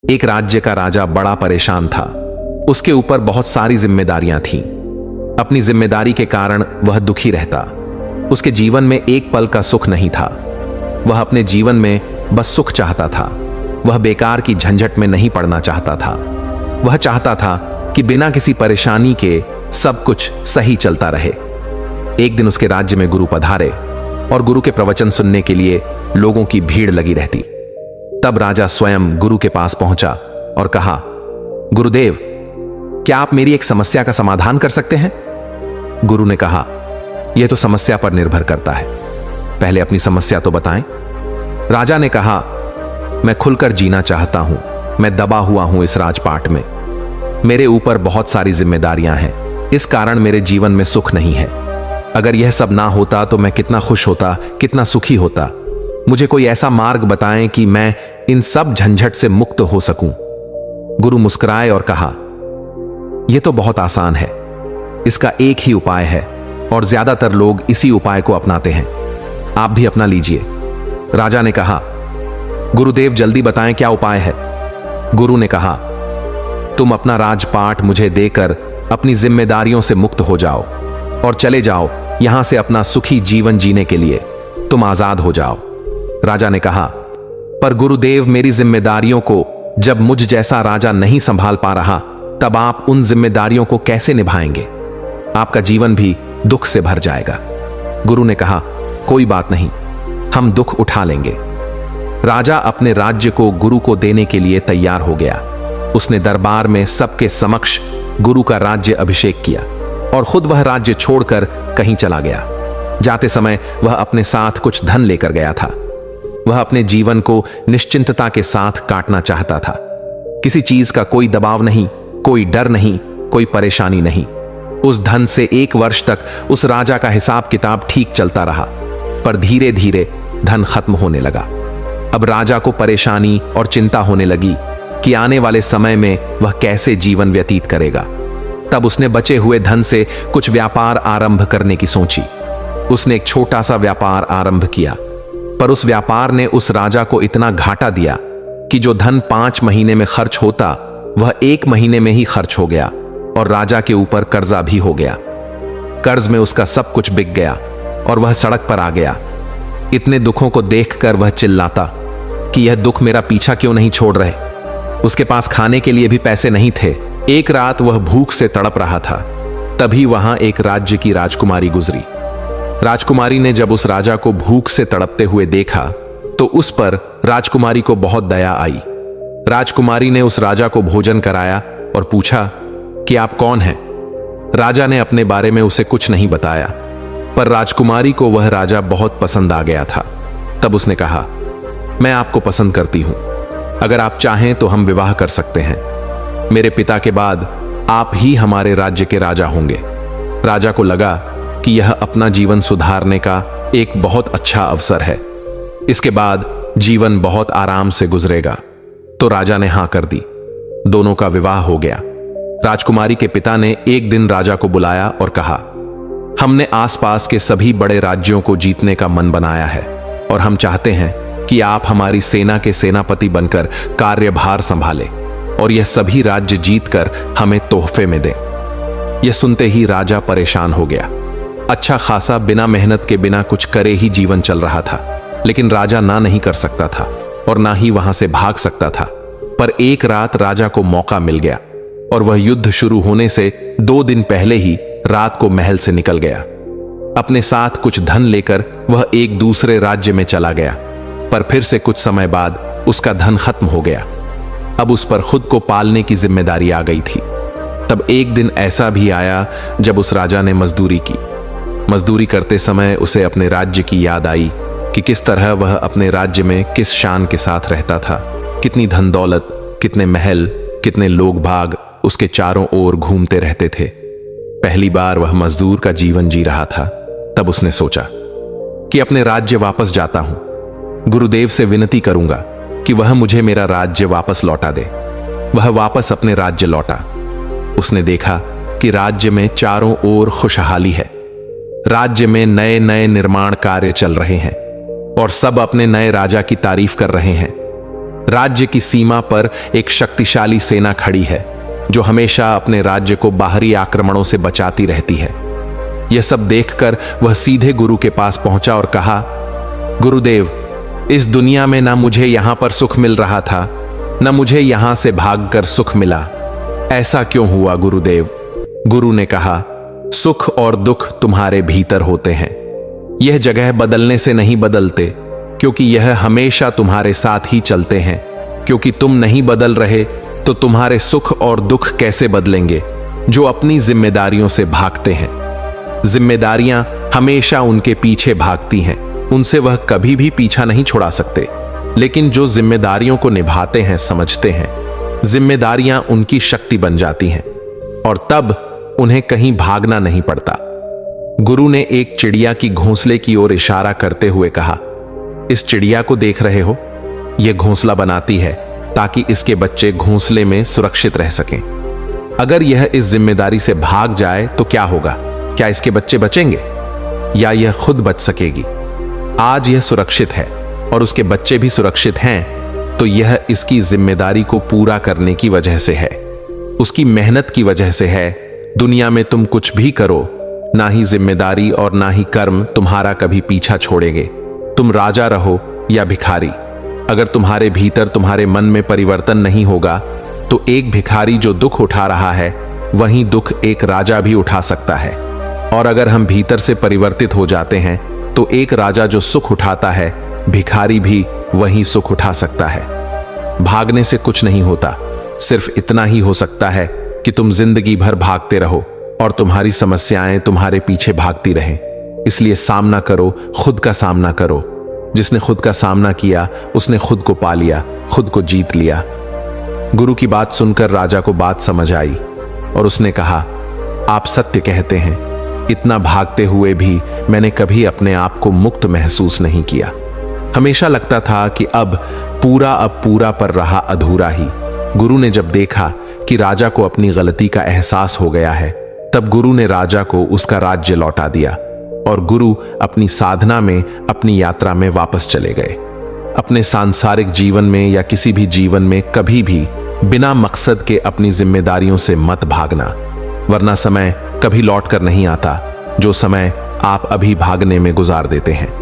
एक राज्य का राजा बड़ा परेशान था। उसके ऊपर बहुत सारी जिम्मेदारियां थीं। अपनी जिम्मेदारी के कारण वह दुखी रहता। उसके जीवन में एक पल का सुख नहीं था। वह अपने जीवन में बस सुख चाहता था। वह बेकार की झंझट में नहीं पड़ना चाहता था। वह चाहता था कि बिना किसी परेशानी के सब कुछ सही चलता रहे। एक दिन उसके राज्य में गुरु पधारे और गुरु के प्रवचन सुनने के लिए लोगों की भीड़ लगी रहती। तब राजा स्वयं गुरु के पास पहुंचा और कहा, गुरुदेव, क्या आप मेरी एक समस्या का समाधान कर सकते हैं? गुरु ने कहा, यह तो समस्या पर निर्भर करता है, पहले अपनी समस्या तो बताएं। राजा ने कहा, मैं खुलकर जीना चाहता हूं। मैं दबा हुआ हूं इस राजपाट में। मेरे ऊपर बहुत सारी जिम्मेदारियां हैं, इस कारण मेरे जीवन में सुख नहीं है। अगर यह सब ना होता तो मैं कितना खुश होता, कितना सुखी होता। मुझे कोई ऐसा मार्ग बताएं कि मैं इन सब झंझट से मुक्त हो सकूं। गुरु मुस्कुराए और कहा, यह तो बहुत आसान है। इसका एक ही उपाय है और ज्यादातर लोग इसी उपाय को अपनाते हैं। आप भी अपना लीजिए। राजा ने कहा, गुरुदेव जल्दी बताएं क्या उपाय है। गुरु ने कहा, तुम अपना राजपाट मुझे देकर अपनी जिम्मेदारियों से मुक्त हो जाओ और चले जाओ यहां से अपना सुखी जीवन जीने के लिए। तुम आजाद हो जाओ। राजा ने कहा, पर गुरुदेव, मेरी जिम्मेदारियों को जब मुझ जैसा राजा नहीं संभाल पा रहा, तब आप उन जिम्मेदारियों को कैसे निभाएंगे? आपका जीवन भी दुख से भर जाएगा। गुरु ने कहा, कोई बात नहीं, हम दुख उठा लेंगे। राजा अपने राज्य को गुरु को देने के लिए तैयार हो गया। उसने दरबार में सबके समक्ष गुरु का राज्य अभिषेक किया और खुद वह राज्य छोड़कर कहीं चला गया। जाते समय वह अपने साथ कुछ धन लेकर गया था। वह अपने जीवन को निश्चिंतता के साथ काटना चाहता था। किसी चीज का कोई दबाव नहीं, कोई डर नहीं, कोई परेशानी नहीं। उस धन से 1 वर्ष तक उस राजा का हिसाब किताब ठीक चलता रहा, पर धीरे धीरे धन खत्म होने लगा। अब राजा को परेशानी और चिंता होने लगी कि आने वाले समय में वह कैसे जीवन व्यतीत करेगा। तब उसने बचे हुए धन से कुछ व्यापार आरंभ करने की सोची। उसने एक छोटा सा व्यापार आरंभ किया, पर उस व्यापार ने उस राजा को इतना घाटा दिया कि जो धन 5 महीने में खर्च होता वह 1 महीने में ही खर्च हो गया और राजा के ऊपर कर्जा भी हो गया। कर्ज में उसका सब कुछ बिक गया और वह सड़क पर आ गया। इतने दुखों को देखकर वह चिल्लाता कि यह दुख मेरा पीछा क्यों नहीं छोड़ रहे। उसके पास खाने के लिए भी पैसे नहीं थे। एक रात वह भूख से तड़प रहा था। तभी वहां एक राज्य की राजकुमारी गुजरी। राजकुमारी ने जब उस राजा को भूख से तड़पते हुए देखा तो उस पर राजकुमारी को बहुत दया आई। राजकुमारी ने उस राजा को भोजन कराया और पूछा कि आप कौन हैं। राजा ने अपने बारे में उसे कुछ नहीं बताया, पर राजकुमारी को वह राजा बहुत पसंद आ गया था। तब उसने कहा, मैं आपको पसंद करती हूं। अगर आप चाहें तो हम विवाह कर सकते हैं। मेरे पिता के बाद आप ही हमारे राज्य के राजा होंगे। राजा को लगा कि यह अपना जीवन सुधारने का एक बहुत अच्छा अवसर है। इसके बाद जीवन बहुत आराम से गुजरेगा। तो राजा ने हां कर दी। दोनों का विवाह हो गया। राजकुमारी के पिता ने एक दिन राजा को बुलाया और कहा, हमने आसपास के सभी बड़े राज्यों को जीतने का मन बनाया है और हम चाहते हैं कि आप हमारी सेना के सेनापति बनकर कार्यभार संभालें और यह सभी राज्य जीतकर हमें तोहफे में दें। यह सुनते ही राजा परेशान हो गया। अच्छा खासा बिना मेहनत के बिना कुछ करे ही जीवन चल रहा था, लेकिन राजा ना नहीं कर सकता था और ना ही वहां से भाग सकता था। पर एक रात राजा को मौका मिल गया और वह युद्ध शुरू होने से 2 दिन पहले ही रात को महल से निकल गया। अपने साथ कुछ धन लेकर वह एक दूसरे राज्य में चला गया, पर फिर से कुछ समय बाद उसका धन खत्म हो गया। अब उस पर खुद को पालने की जिम्मेदारी आ गई थी। तब एक दिन ऐसा भी आया जब उस राजा ने मजदूरी की। मजदूरी करते समय उसे अपने राज्य की याद आई कि किस तरह वह अपने राज्य में किस शान के साथ रहता था। कितनी धन दौलत, कितने महल, कितने लोग भाग उसके चारों ओर घूमते रहते थे। पहली बार वह मजदूर का जीवन जी रहा था। तब उसने सोचा कि अपने राज्य वापस जाता हूं। गुरुदेव से विनती करूंगा कि वह मुझे मेरा राज्य वापस लौटा दे। वह वापस अपने राज्य लौटा। उसने देखा कि राज्य में चारों ओर खुशहाली है। राज्य में नए नए निर्माण कार्य चल रहे हैं और सब अपने नए राजा की तारीफ कर रहे हैं। राज्य की सीमा पर एक शक्तिशाली सेना खड़ी है जो हमेशा अपने राज्य को बाहरी आक्रमणों से बचाती रहती है। यह सब देखकर वह सीधे गुरु के पास पहुंचा और कहा, गुरुदेव, इस दुनिया में ना मुझे यहां पर सुख मिल रहा था, न मुझे यहां से भागकर सुख मिला। ऐसा क्यों हुआ गुरुदेव? गुरु ने कहा, सुख और दुख तुम्हारे भीतर होते हैं। यह जगह बदलने से नहीं बदलते, क्योंकि यह हमेशा तुम्हारे साथ ही चलते हैं। क्योंकि तुम नहीं बदल रहे तो तुम्हारे सुख और दुख कैसे बदलेंगे जो अपनी जिम्मेदारियों से भागते हैं। जिम्मेदारियां हमेशा उनके पीछे भागती हैं, उनसे वह कभी भी पीछा नहीं छुड़ा सकते। लेकिन जो जिम्मेदारियों को निभाते हैं, समझते हैं, जिम्मेदारियां उनकी शक्ति बन जाती हैं और तब उन्हें कहीं भागना नहीं पड़ता। गुरु ने एक चिड़िया की घोंसले की ओर इशारा करते हुए कहा, इस चिड़िया को देख रहे हो? यह घोंसला बनाती है ताकि इसके बच्चे घोंसले में सुरक्षित रह सकें। अगर यह इस जिम्मेदारी से भाग जाए तो क्या होगा? क्या इसके बच्चे बचेंगे या यह खुद बच सकेगी? आज यह सुरक्षित है और उसके बच्चे भी सुरक्षित हैं, तो यह इसकी जिम्मेदारी को पूरा करने की वजह से है, उसकी मेहनत की वजह से है। दुनिया में तुम कुछ भी करो, ना ही जिम्मेदारी और ना ही कर्म तुम्हारा कभी पीछा छोड़ेंगे। तुम राजा रहो या भिखारी, अगर तुम्हारे भीतर तुम्हारे मन में परिवर्तन नहीं होगा तो एक भिखारी जो दुख उठा रहा है वहीं दुख एक राजा भी उठा सकता है। और अगर हम भीतर से परिवर्तित हो जाते हैं तो एक राजा जो सुख उठाता है, भिखारी भी वहीं सुख उठा सकता है। भागने से कुछ नहीं होता, सिर्फ इतना ही हो सकता है कि तुम जिंदगी भर भागते रहो और तुम्हारी समस्याएं तुम्हारे पीछे भागती रहें। इसलिए सामना करो, खुद का सामना करो। जिसने खुद का सामना किया उसने खुद को पा लिया, खुद को जीत लिया। गुरु की बात सुनकर राजा को बात समझ आई और उसने कहा, आप सत्य कहते हैं, इतना भागते हुए भी मैंने कभी अपने आप को मुक्त महसूस नहीं किया। हमेशा लगता था कि अब पूरा पर रहा अधूरा ही। गुरु ने जब देखा कि राजा को अपनी गलती का एहसास हो गया है, तब गुरु ने राजा को उसका राज्य लौटा दिया और गुरु अपनी साधना में, अपनी यात्रा में वापस चले गए। अपने सांसारिक जीवन में या किसी भी जीवन में कभी भी बिना मकसद के अपनी जिम्मेदारियों से मत भागना, वरना समय कभी लौट कर नहीं आता। जो समय आप अभी भागने में गुजार देते हैं,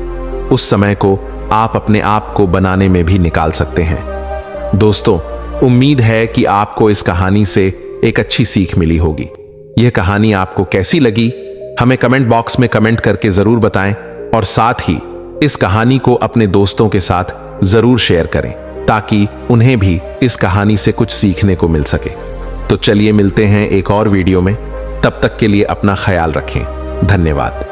उस समय को आप अपने आप को बनाने में भी निकाल सकते हैं। दोस्तों, उम्मीद है कि आपको इस कहानी से एक अच्छी सीख मिली होगी। यह कहानी आपको कैसी लगी हमें कमेंट बॉक्स में कमेंट करके जरूर बताएं और साथ ही इस कहानी को अपने दोस्तों के साथ जरूर शेयर करें ताकि उन्हें भी इस कहानी से कुछ सीखने को मिल सके। तो चलिए मिलते हैं एक और वीडियो में, तब तक के लिए अपना ख्याल रखें। धन्यवाद।